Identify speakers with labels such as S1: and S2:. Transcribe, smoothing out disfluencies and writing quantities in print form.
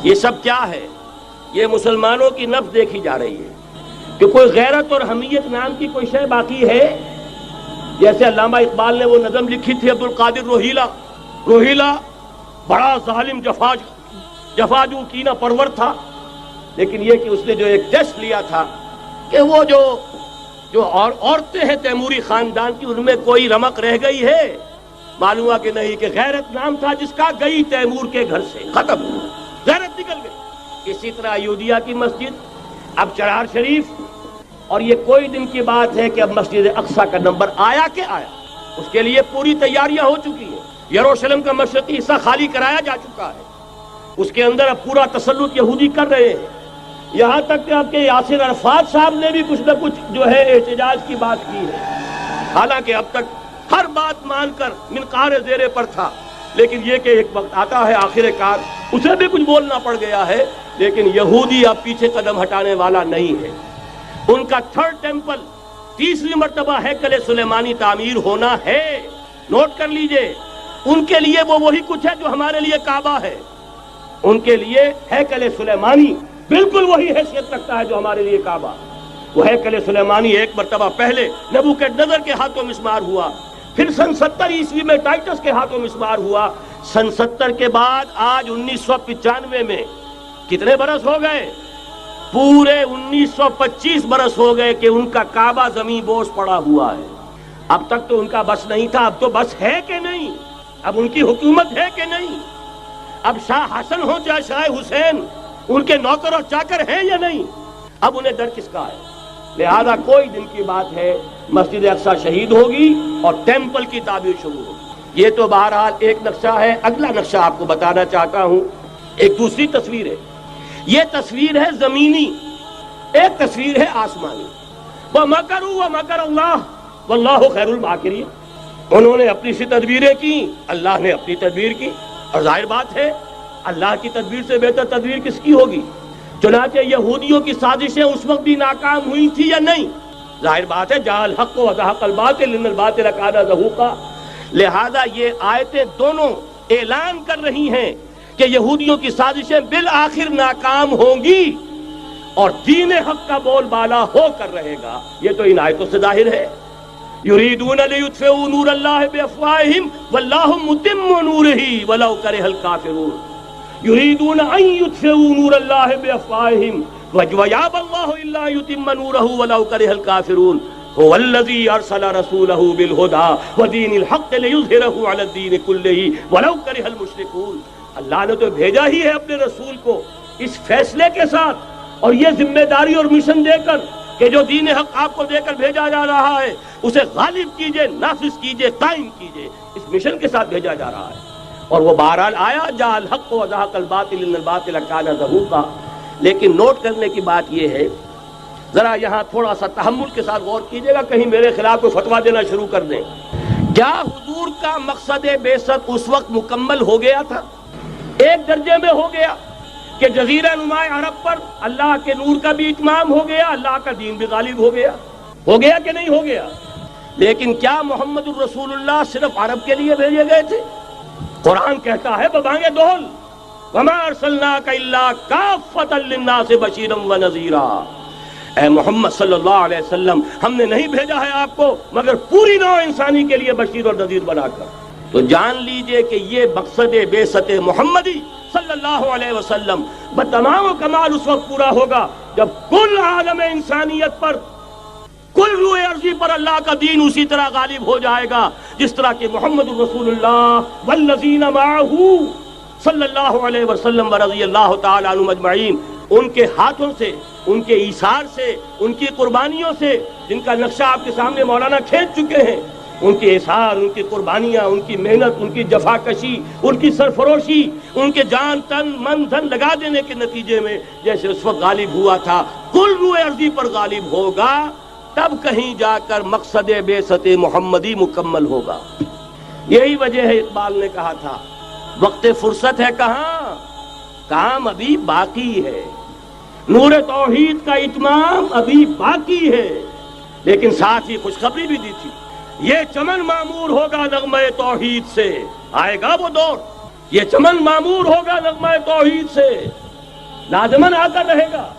S1: یہ سب کیا ہے؟ یہ مسلمانوں کی نفس دیکھی جا رہی ہے کہ کوئی غیرت اور حمیت نام کی کوئی شے باقی ہے؟ جیسے علامہ اقبال نے وہ نظم لکھی تھی عبدالقادر روہیلا بڑا ظالم جفاجو کینہ پرور تھا، لیکن یہ کہ اس نے جو ایک ٹیسٹ لیا تھا کہ وہ جو عورتیں ہیں تیموری خاندان کی ان میں کوئی رمق رہ گئی ہے، معلوم ہوا کہ نہیں، کہ غیرت نام تھا جس کا گئی تیمور کے گھر سے، ختم، غیرت نکل گئی۔ اسی طرح ایودھیا کی مسجد، اب چرار شریف، اور یہ کوئی دن کی بات ہے کہ اب مسجد اقصیٰ کا نمبر آیا کہ آیا، اس کے لیے پوری تیاریاں ہو چکی ہیں۔ یروشلم کا مشرقی حصہ خالی کرایا جا چکا ہے، اس کے اندر اب پورا تسلط یہودی کر رہے ہیں، یہاں تک کہ آپ کے یاسر عرفات صاحب نے بھی کچھ نہ کچھ جو ہے احتجاج کی بات کی ہے، حالانکہ اب تک ہر بات مان کر منقار زیر پر تھا، لیکن یہ کہ ایک وقت آتا ہے آخر کار اسے بھی کچھ بولنا پڑ گیا ہے۔ لیکن یہودی اب پیچھے قدم ہٹانے والا نہیں ہے، ان کا تھرڈ ٹیمپل، تیسری مرتبہ ہیکل سلیمانی تعمیر ہونا ہے، نوٹ کر لیجئے۔ ان کے لیے وہ وہی کچھ ہے جو ہمارے لیے کعبہ ہے، ان کے لیے ہیکل سلیمانی بالکل وہی حیثیت رکھتا ہے جو ہمارے لیے کعبہ۔ وہ ہیکل سلیمانی ایک مرتبہ پہلے نبوکدنضر کے ہاتھوں مسمار ہوا، پھر سن 70 عیسوی میں ٹائٹس کے ہاتھوں مسمار ہوا، سن 70 کے بعد آج 1995 میں کتنے برس ہو گئے؟ پورے 1925 برس ہو گئے کہ ان کا کعبہ زمین بوس پڑا ہوا ہے۔ اب تک تو ان کا بس نہیں تھا، اب تو بس ہے کہ نہیں؟ اب ان کی حکومت ہے کہ نہیں؟ اب شاہ حسن ہو یا شاہ حسین ان کے نوکر اور چاکر ہیں یا نہیں؟ اب انہیں ڈر کس کا ہے؟ لہذا کوئی دن کی بات ہے مسجد اقصیٰ شہید ہوگی اور ٹیمپل کی تعمیر شروع ہوگی۔ یہ تو بہرحال ایک نقشہ ہے۔ اگلا نقشہ آپ کو بتانا چاہتا ہوں، ایک دوسری تصویر ہے۔ یہ تصویر ہے زمینی، ایک تصویر ہے آسمانی۔ وَمَكَرُوا وَمَكَرَ اللَّهُ وَاللَّهُ خَيْرُ الْمَاكِرِينَ۔ انہوں نے اپنی سی تدبیریں کی، اللہ نے اپنی تدبیر کی، اور ظاہر بات ہے اللہ کی تدبیر سے بہتر تدبیر کس کی ہوگی؟ چنانچہ یہودیوں کی سازشیں اس وقت بھی ناکام ہوئی تھی یا نہیں؟ ظاہر بات ہے جاء الحق وزهق الباطل ان الباطل كان زهوقا۔ لہذا یہ آیتیں دونوں اعلان کر رہی ہیں کہ یہودیوں کی سازشیں بالآخر ناکام ہوں گی اور دین حق کا بول بالا ہو کر رہے گا۔ یہ تو ان آیتوں سے ظاہر ہے۔ یریدون لیطفئوا نور اللہ بافواہہم واللہ متم نورہ ولو کرہ الکافرون۔ یریدون ان یطفئوا نور اللہ بافواہہم ویابى اللہ الا یتم نورہ ولو کرہ الکافرون۔ هو الذی ارسل رسولہ بالہدی ودین الحق لیظہرہ علی الدین کلہ ولو کرہ المشرکون۔ اللہ نے تو بھیجا ہی ہے اپنے رسول کو اس فیصلے کے ساتھ اور یہ ذمہ داری اور مشن دے کر کہ جو دین حق آپ کو دے کر بھیجا جا رہا ہے اسے غالب کیجئے، نافذ کیجئے، قائم کیجئے، اس مشن کے ساتھ بھیجا جا رہا ہے۔ اور وہ بہرحال آیا جاء الحق وزهق الباطل ان الباطل كان زهوقا۔ لیکن نوٹ کرنے کی بات یہ ہے، ذرا یہاں تھوڑا سا تحمل کے ساتھ غور کیجئے گا، کہیں میرے خلاف کوئی فتویٰ دینا شروع کر دیں۔ کیا حضور کا مقصد بعثت اس وقت مکمل ہو گیا تھا؟ ایک درجے میں ہو گیا کہ جزیرہ نما عرب پر اللہ کے نور کا بھی اتمام ہو گیا، اللہ کا دین بھی غالب ہو گیا کہ نہیں ہو گیا؟ لیکن کیا محمد الرسول اللہ صرف عرب کے لیے بھیجے گئے تھے؟ قرآن کہتا ہے ببانگ دہل وما ارسلناک الا کافۃ للناس بشیرا ونذیرا۔ اے محمد صلی اللہ علیہ وسلم، ہم نے نہیں بھیجا ہے آپ کو مگر پوری نوع انسانی کے لیے بشیر اور نذیر بنا کر۔ تو جان لیجئے کہ یہ مقصد بعثت محمدی صلی اللہ علیہ وسلم بتمام و کمال اس وقت پورا ہوگا جب کل عالم انسانیت پر، کل روح ارضی پر اللہ کا دین اسی طرح غالب ہو جائے گا جس طرح کہ محمد الرسول اللہ والذین معہ صلی اللہ علیہ وسلم ورضی اللہ تعالی عنہم اجمعین، ان کے ہاتھوں سے، ان کے ایثار سے، ان کی قربانیوں سے، جن کا نقشہ آپ کے سامنے مولانا کھینچ چکے ہیں، ان کے اثار، ان کی قربانیاں، ان کی محنت، ان کی جفا کشی، ان کی سرفروشی، ان کے جان تن من دھن لگا دینے کے نتیجے میں جیسے اس وقت غالب ہوا تھا، کل روح ارضی پر غالب ہوگا، تب کہیں جا کر مقصد بعثت محمدی مکمل ہوگا۔ یہی وجہ ہے اقبال نے کہا تھا وقت فرصت ہے کہاں، کام ابھی باقی ہے، نور توحید کا اتمام ابھی باقی ہے۔ لیکن ساتھ ہی خوشخبری بھی دی تھی، یہ چمن معمور ہوگا نغمہ توحید سے، آئے گا وہ دور، یہ چمن معمور ہوگا نغمہ توحید سے، لازماً آ کر رہے گا.